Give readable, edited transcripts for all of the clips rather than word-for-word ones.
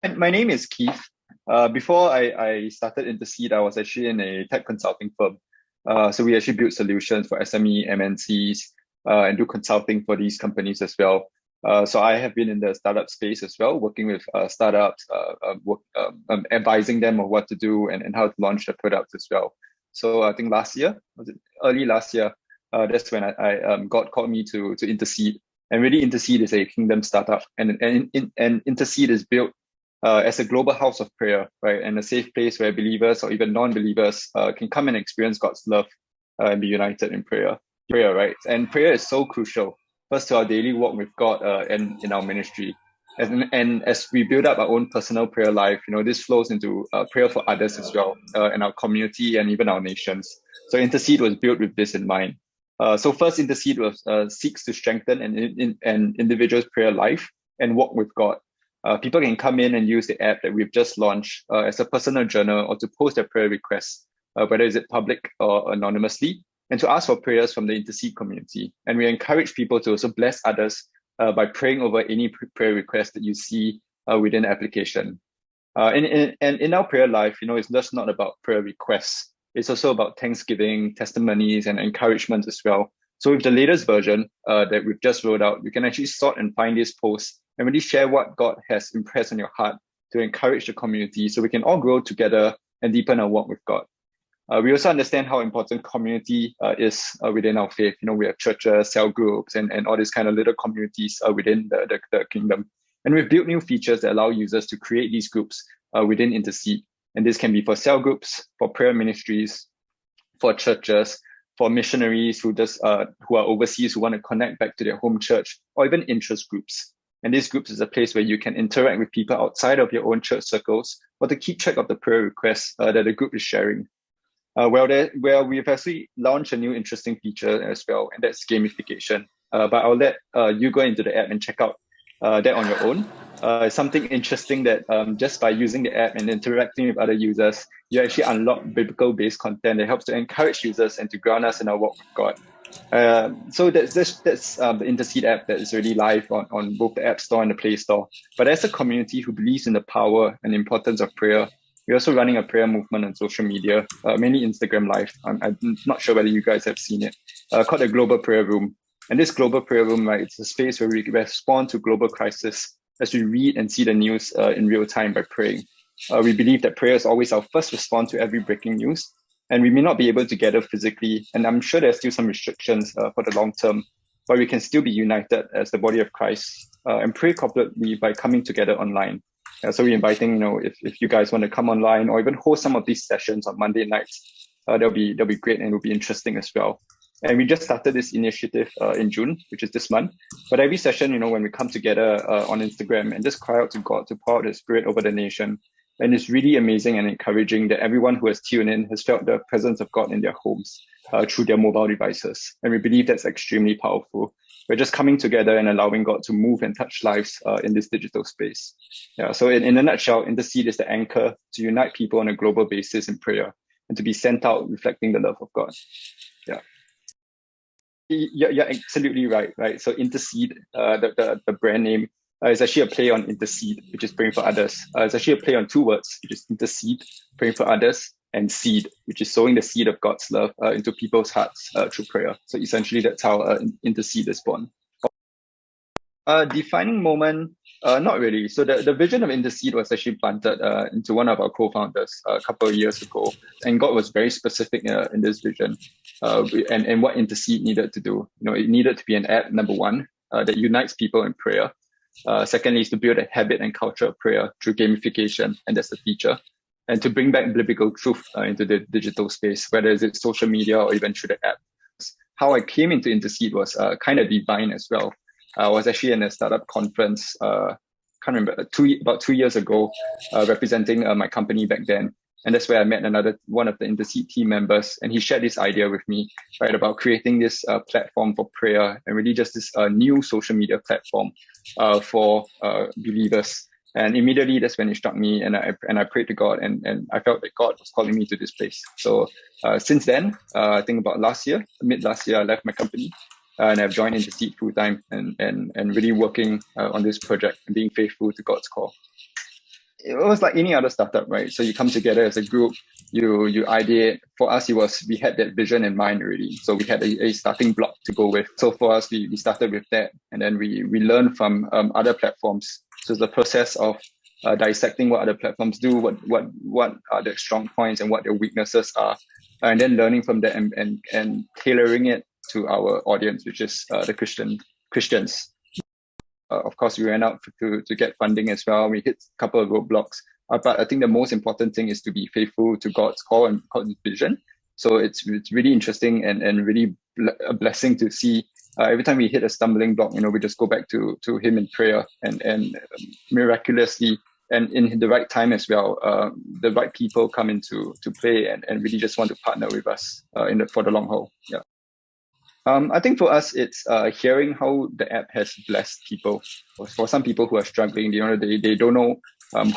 And my name is Keith. Before I started Interseed, I was actually in a tech consulting firm. So we actually build solutions for SME, MNCs, and do consulting for these companies as well. So I have been in the startup space as well, working with startups, advising them on what to do and how to launch their products as well. So I think last year, was it early last year, that's when God called me to Interseed. And really, Interseed is a kingdom startup, and Interseed is built as a global house of prayer, right? And a safe place where believers or even non-believers can come and experience God's love and be united in prayer. Prayer, right? And prayer is so crucial, first to our daily walk with God and in our ministry. And as we build up our own personal prayer life, this flows into prayer for others as well, and our community and even our nations. So Intercede was built with this in mind. So first, Intercede was seeks to strengthen an individual's prayer life and walk with God. People can come in and use the app that we've just launched as a personal journal or to post their prayer requests, whether is it public or anonymously, and to ask for prayers from the Intercede community. And we encourage people to also bless others by praying over any prayer request that you see within the application. And in our prayer life, it's just not about prayer requests. It's also about thanksgiving, testimonies, and encouragement as well. So with the latest version that we've just rolled out, you can actually sort and find these posts and really share what God has impressed on your heart to encourage the community so we can all grow together and deepen our walk with God. We also understand how important community is within our faith. We have churches, cell groups, and all these kind of little communities within the kingdom. And we've built new features that allow users to create these groups within Intercede. And this can be for cell groups, for prayer ministries, for churches, for missionaries who are overseas, who want to connect back to their home church, or even interest groups. And these groups is a place where you can interact with people outside of your own church circles or to keep track of the prayer requests that the group is sharing. We've actually launched a new interesting feature as well, and that's gamification. But I'll let you go into the app and check out that on your own. It's something interesting that just by using the app and interacting with other users, you actually unlock biblical-based content that helps to encourage users and to ground us in our walk with God. So that's the Intercede app that is already live on both the App Store and the Play Store. But as a community who believes in the power and importance of prayer, we're also running a prayer movement on social media, mainly Instagram Live. I'm not sure whether you guys have seen it, called the Global Prayer Room. And this Global Prayer Room, right, it's a space where we respond to global crisis as we read and see the news in real time by praying. We believe that prayer is always our first response to every breaking news. And we may not be able to gather physically, and I'm sure there's still some restrictions for the long term, but we can still be united as the body of Christ and pray corporately by coming together online. So we're inviting, if you guys want to come online or even host some of these sessions on Monday nights, that'll be great and it'll be interesting as well. And we just started this initiative in June, which is this month. But every session, when we come together on Instagram and just cry out to God to pour out His Spirit over the nation. And it's really amazing and encouraging that everyone who has tuned in has felt the presence of God in their homes through their mobile devices. And we believe that's extremely powerful. We're just coming together and allowing God to move and touch lives in this digital space. Yeah. So in a nutshell, Intercede is the anchor to unite people on a global basis in prayer and to be sent out reflecting the love of God. Yeah. You're absolutely right. So Intercede, the brand name, is actually a play on intercede, which is praying for others. It's actually a play on two words, which is intercede, praying for others, and seed, which is sowing the seed of God's love into people's hearts through prayer. So essentially, that's how Intercede is born. Defining moment, not really. So the vision of Intercede was actually planted into one of our co-founders a couple of years ago. And God was very specific in this vision and what Intercede needed to do. It needed to be an app, number one, that unites people in prayer. Secondly, is to build a habit and culture of prayer through gamification, and that's the feature. And to bring back biblical truth into the digital space, whether it's social media or even through the app. How I came into Intercede was kind of divine as well. I was actually in a startup conference, can't remember, about 2 years ago, representing my company back then. And that's where I met one of the Intercede team members, and he shared this idea with me, right, about creating this platform for prayer and really just this new social media platform for believers. And immediately that's when it struck me, and I prayed to God, and I felt that God was calling me to this place. So since then, I think about mid last year, I left my company. And I've joined Intercede full time and really working on this project and being faithful to God's call. it was like any other startup, right? So you come together as a group, you ideate. For us, we had that vision in mind already. So we had a starting block to go with. So for us, we started with that, and then we learned from other platforms. So the process of dissecting what other platforms do, what are the strong points and what their weaknesses are, and then learning from that and tailoring it to our audience, which is the Christians. Of course, we went out to get funding as well. We hit a couple of roadblocks. But I think the most important thing is to be faithful to God's call and God's vision. So it's really interesting and really a blessing to see. Every time we hit a stumbling block, we just go back to Him in prayer and miraculously and in the right time as well, the right people come into play and really just want to partner with us for the long haul. Yeah. I think for us, it's hearing how the app has blessed people. For some people who are struggling, they don't know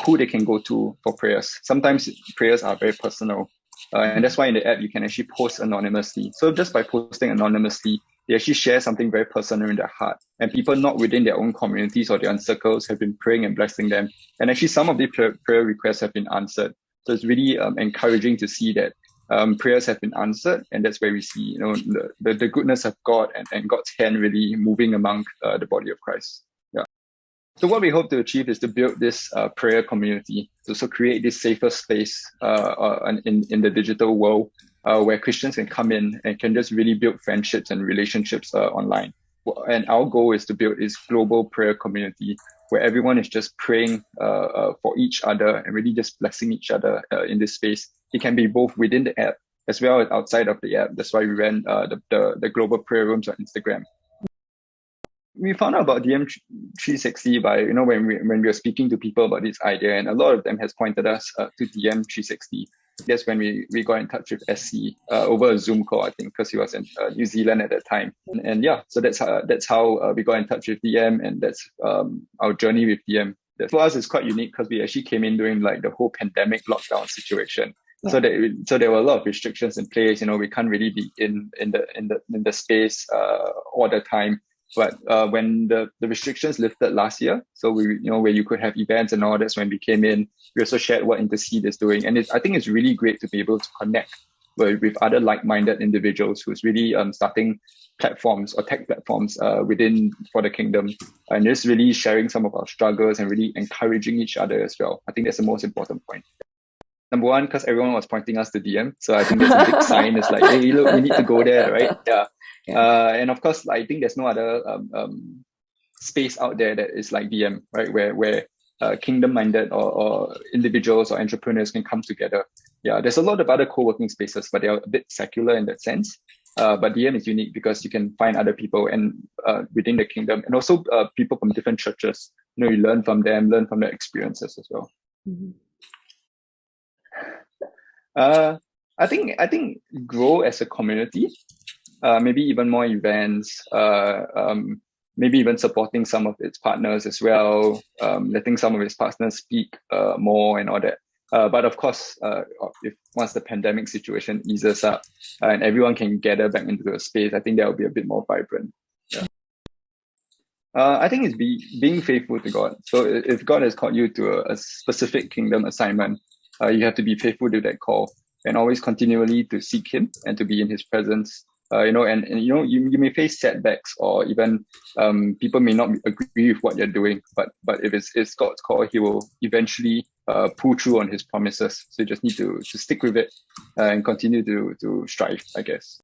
who they can go to for prayers. Sometimes prayers are very personal. And that's why in the app, you can actually post anonymously. So just by posting anonymously, they actually share something very personal in their heart. And people not within their own communities or their own circles have been praying and blessing them. And actually, some of the prayer requests have been answered. So it's really encouraging to see that prayers have been answered, and that's where we see the goodness of God and God's hand really moving among the body of Christ. Yeah. So what we hope to achieve is to build this prayer community, to so create this safer space in the digital world where Christians can come in and can just really build friendships and relationships online. And our goal is to build this global prayer community where everyone is just praying for each other and really just blessing each other in this space. It can be both within the app as well as outside of the app. That's why we ran the global prayer rooms on Instagram. We found out about DM360 by, when we were speaking to people about this idea, and a lot of them has pointed us to DM360. That's when we got in touch with SC over a Zoom call, I think, because he was in New Zealand at that time. And yeah, so that's how we got in touch with DM, and that's our journey with DM. For us, it's quite unique because we actually came in during like the whole pandemic lockdown situation. Yeah. So there were a lot of restrictions in place. We can't really be in the space all the time. But when the restrictions lifted last year, so where you could have events and all, that's when we came in. We also shared what Interseed is doing, and I think it's really great to be able to connect with other like-minded individuals who's really starting platforms or tech platforms for the kingdom, and just really sharing some of our struggles and really encouraging each other as well. I think that's the most important point. Number one, because everyone was pointing us to DM, so I think that's a big sign. It's like, hey, look, we need to go there, right? Yeah. And of course, I think there's no other space out there that is like DM, right? Where kingdom-minded or individuals or entrepreneurs can come together. Yeah, there's a lot of other co-working spaces, but they're a bit secular in that sense. But DM is unique because you can find other people and within the kingdom, and also people from different churches. You learn from them, learn from their experiences as well. Mm-hmm. I think grow as a community. Maybe even more events, maybe even supporting some of its partners as well, letting some of its partners speak more and all that. But of course, if once the pandemic situation eases up and everyone can gather back into the space, I think that will be a bit more vibrant. Yeah. I think it's being faithful to God. So if God has called you to a specific kingdom assignment, you have to be faithful to that call and always continually to seek Him and to be in His presence. You may face setbacks or even people may not agree with what you're doing, but if it's God's call, He will eventually pull through on His promises. So you just need to stick with it and continue to strive, I guess.